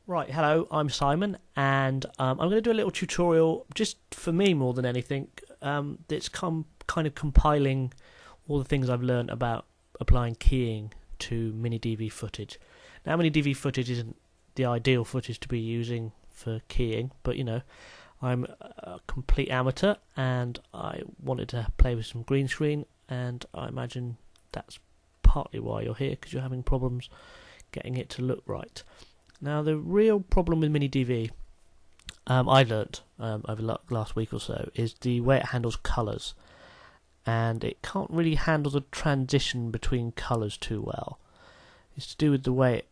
Right, hello, I'm Simon, and I'm going to do a little tutorial, just for me more than anything, that's kind of compiling all the things I've learned about applying keying to mini DV footage. Now, mini DV footage isn't the ideal footage to be using for keying, but I'm a complete amateur, and I wanted to play with some green screen, and I imagine that's partly why you're here, because you're having problems getting it to look right. Now, the real problem with mini DV, I learnt over the last week or so, is the way it handles colours, and it can't really handle the transition between colours too well. It's to do with the way it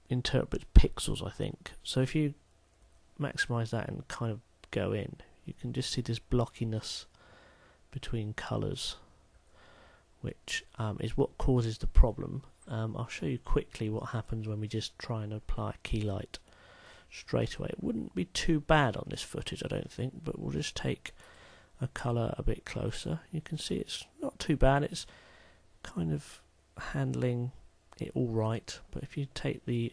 interprets pixels, I think. So if you maximise that and kind of go in, you can just see this blockiness between colours, which is what causes the problem. I'll show you quickly what happens when we just try and apply Keylight straight away. It wouldn't be too bad on this footage, I don't think, but we'll just take a colour a bit closer. You can see it's not too bad, it's kind of handling it all right, but if you take the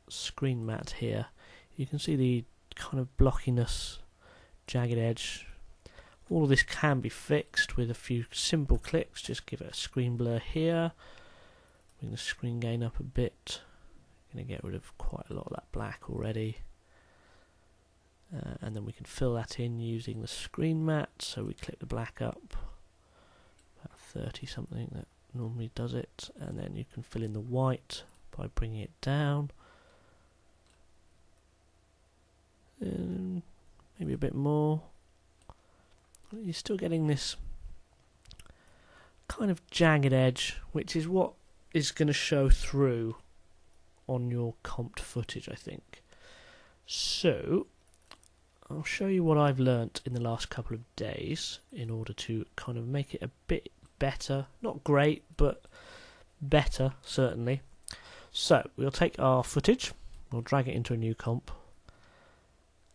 screen mat here, you can see the kind of blockiness, jagged edge. All of this can be fixed with a few simple clicks. Just give it a screen blur here, bring the screen gain up a bit. Going to get rid of quite a lot of that black already, and then we can fill that in using the screen mat. So we click the black up, about 30 something, that normally does it, and then you can fill in the white by bringing it down, and maybe a bit more. You're still getting this kind of jagged edge, which is what is going to show through on your comped footage, I think. So I'll show you what I've learnt in the last couple of days in order to kind of make it a bit better. Not great, but better, certainly. So we'll take our footage, we'll drag it into a new comp,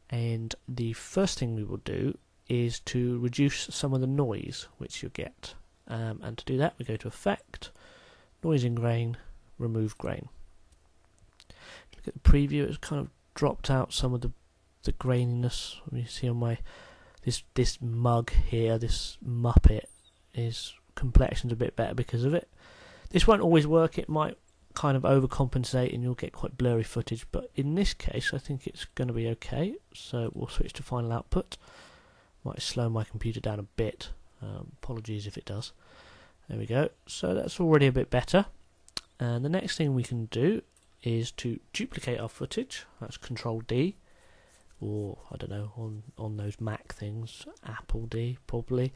and the first thing we will do is to reduce some of the noise which you get, and to do that we go to Effect, Noise in Grain, Remove Grain. Look at the preview, it's kind of dropped out some of the graininess. You see on my this mug here, this Muppet, his complexion's a bit better because of it. This won't always work, it might kind of overcompensate and you'll get quite blurry footage, but in this case I think it's going to be okay. So we'll switch to Final Output. Might slow my computer down a bit, apologies if it does. There we go, so that's already a bit better. And the next thing we can do is to duplicate our footage. That's Control D, or I don't know, on those Mac things, Apple D probably,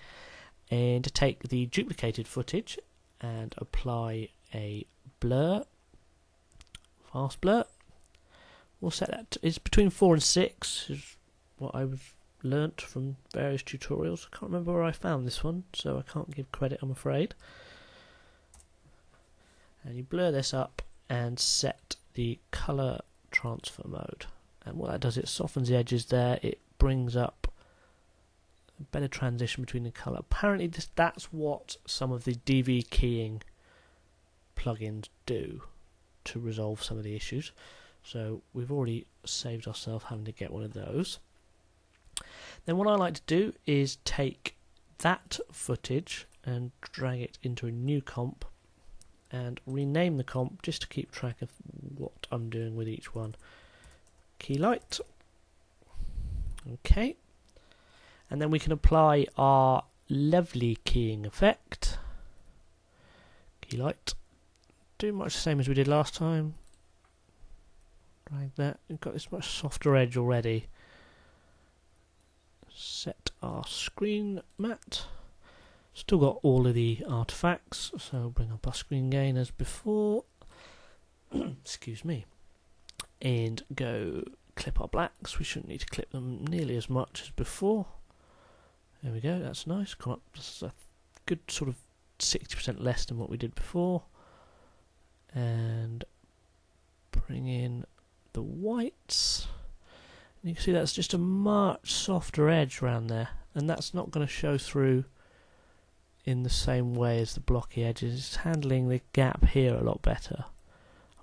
and to take the duplicated footage and apply a blur, fast blur. We'll set that it's between 4 and 6 is what I've learnt from various tutorials. I can't remember where I found this one, so I can't give credit, I'm afraid. And you blur this up and set the colour transfer mode, and what that does, it softens the edges there, it brings up a better transition between the colour. Apparently that's what some of the DV keying plugins do to resolve some of the issues, so we've already saved ourselves having to get one of those. Then what I like to do is take that footage and drag it into a new comp and rename the comp just to keep track of what I'm doing with each one. Keylight. Okay. And then we can apply our lovely keying effect. Keylight. Do much the same as we did last time. Drag that. We've got this much softer edge already. Set our screen mat. Still got all of the artifacts, so bring up our screen gain as before. Excuse me. And go clip our blacks. We shouldn't need to clip them nearly as much as before. There we go, that's nice. Come up, that's a good sort of 60% less than what we did before. And bring in the whites. You can see that's just a much softer edge around there, and that's not going to show through in the same way as the blocky edges. It's handling the gap here a lot better.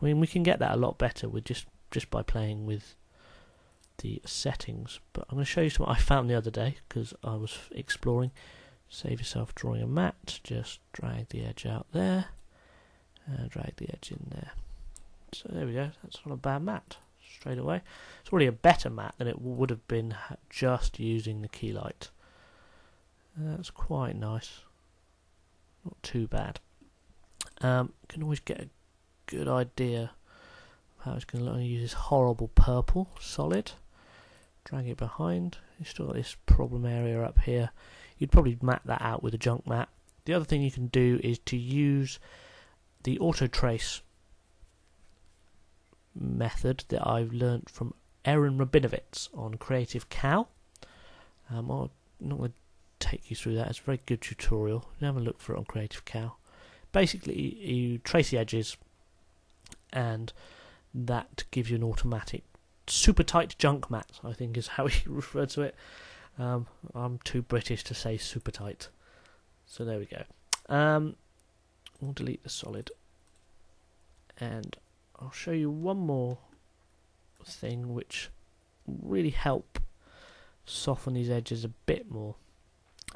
I mean, we can get that a lot better with just just by playing with the settings. But I'm going to show you something I found the other day because I was exploring. Save yourself drawing a matte, just drag the edge out there and drag the edge in there. So there we go, that's not a bad matte straight away. It's already a better matte than it would have been just using the Keylight. That's quite nice, not too bad. Can always get a good idea of how it's going to look. I'm going to use this horrible purple solid, drag it behind. You've still got this problem area up here. You'd probably map that out with a junk matte. The other thing you can do is to use the auto trace method that I've learnt from Aaron Rabinowitz on Creative Cow. I'm not going to take you through that. It's a very good tutorial. You have a look for it on Creative Cow. Basically, you trace the edges, and that gives you an automatic super tight junk matte, I think is how he referred to it. I'm too British to say super tight. So there we go. We'll delete the solid. And I'll show you one more thing which will really help soften these edges a bit more.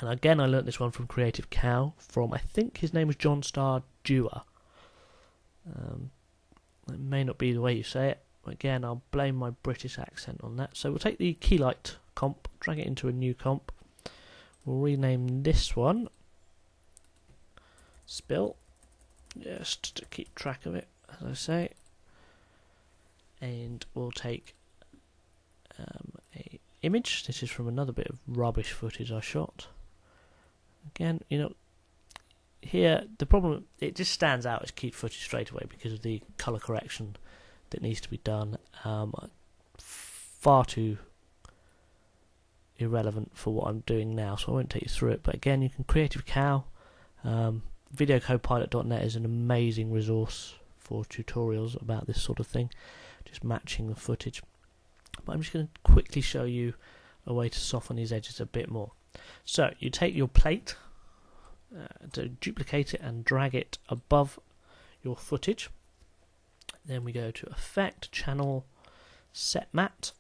And again, I learnt this one from Creative Cow, from, I think his name was John Star Dewar. It may not be the way you say it. Again, I'll blame my British accent on that. So we'll take the Keylight comp, drag it into a new comp. We'll rename this one Spill, just to keep track of it, as I say. And we'll take a image. This is from another bit of rubbish footage I shot. Again, you know, here the problem, it just stands out as keyed footage straight away because of the colour correction that needs to be done. Far too irrelevant for what I'm doing now, so I won't take you through it. But again, you can Creative Cow. Videocodepilot.net is an amazing resource for tutorials about this sort of thing, just matching the footage. But I'm just going to quickly show you a way to soften these edges a bit more. So you take your plate, to duplicate it and drag it above your footage. Then we go to Effect, Channel, Set Matte,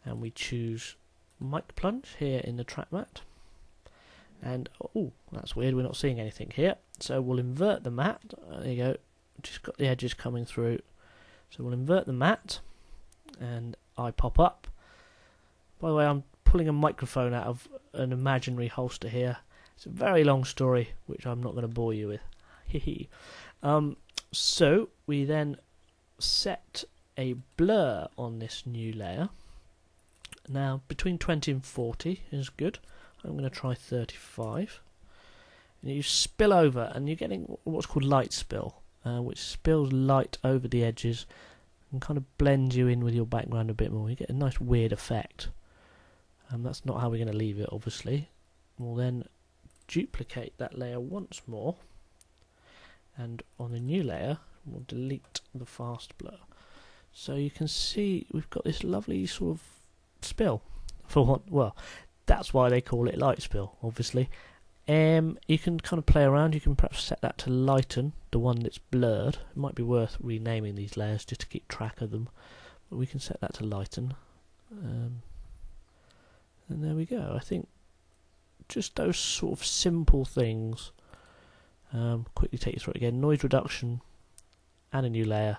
and we choose Mic Plunge here in the track matte. And oh, that's weird, we're not seeing anything here. So we'll invert the matte. There you go, just got the edges coming through. So we'll invert the matte, and I pop up. By the way, I'm pulling a microphone out of an imaginary holster here. It's a very long story, which I'm not going to bore you with. So we then set a blur on this new layer. Now, between 20 and 40 is good. I'm going to try 35. And you spill over, and you're getting what's called light spill, which spills light over the edges and kind of blends you in with your background a bit more. You get a nice weird effect. That's not how we're going to leave it, obviously. We'll then duplicate that layer once more, and on the new layer we'll delete the fast blur. So you can see we've got this lovely sort of spill. For what? Well, that's why they call it light spill, obviously. You can kind of play around. You can perhaps set that to lighten, the one that's blurred. It might be worth renaming these layers just to keep track of them. But we can set that to lighten. And there we go. I think just those sort of simple things. Quickly take you through it again. Noise reduction, add a new layer,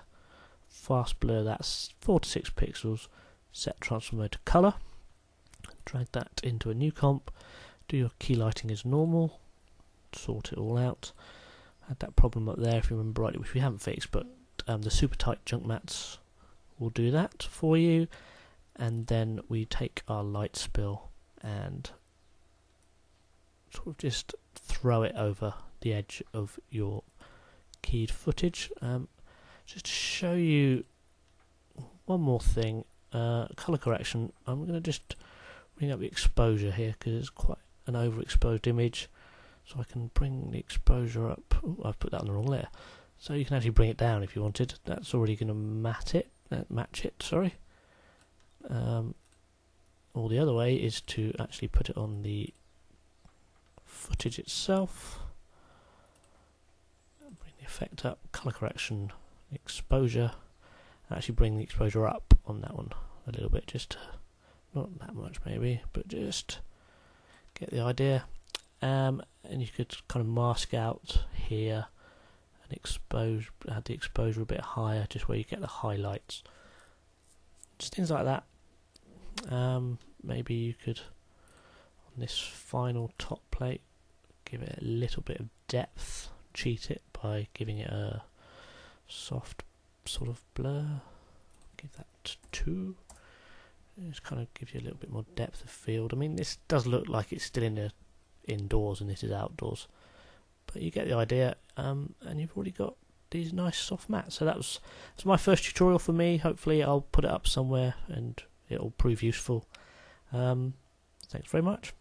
fast blur, that's 4 to 6 pixels, set transfer mode to colour, drag that into a new comp, do your key lighting as normal, sort it all out. Had that problem up there if you remember rightly, which we haven't fixed, but the super tight junk mattes will do that for you. And then we take our light spill and sort of just throw it over the edge of your keyed footage. Just to show you one more thing, colour correction. I'm going to just bring up the exposure here because it's quite an overexposed image, so I can bring the exposure up. Ooh, I've put that on the wrong layer, so you can actually bring it down if you wanted. That's already going to match it. Sorry. Or the other way is to actually put it on the footage itself. Bring the effect up, colour correction, exposure, Actually bring the exposure up on that one a little bit, just not that much maybe, but just get the idea. And you could kind of mask out here and add the exposure a bit higher, just where you get the highlights, just things like that. Maybe you could, on this final top plate, give it a little bit of depth, cheat it by giving it a soft sort of blur. Give that 2. It just kind of gives you a little bit more depth of field. I mean, this does look like it's still indoors and this is outdoors, but you get the idea. And you've already got these nice soft mats. So that's my first tutorial for me. Hopefully I'll put it up somewhere and it'll prove useful. Thanks very much.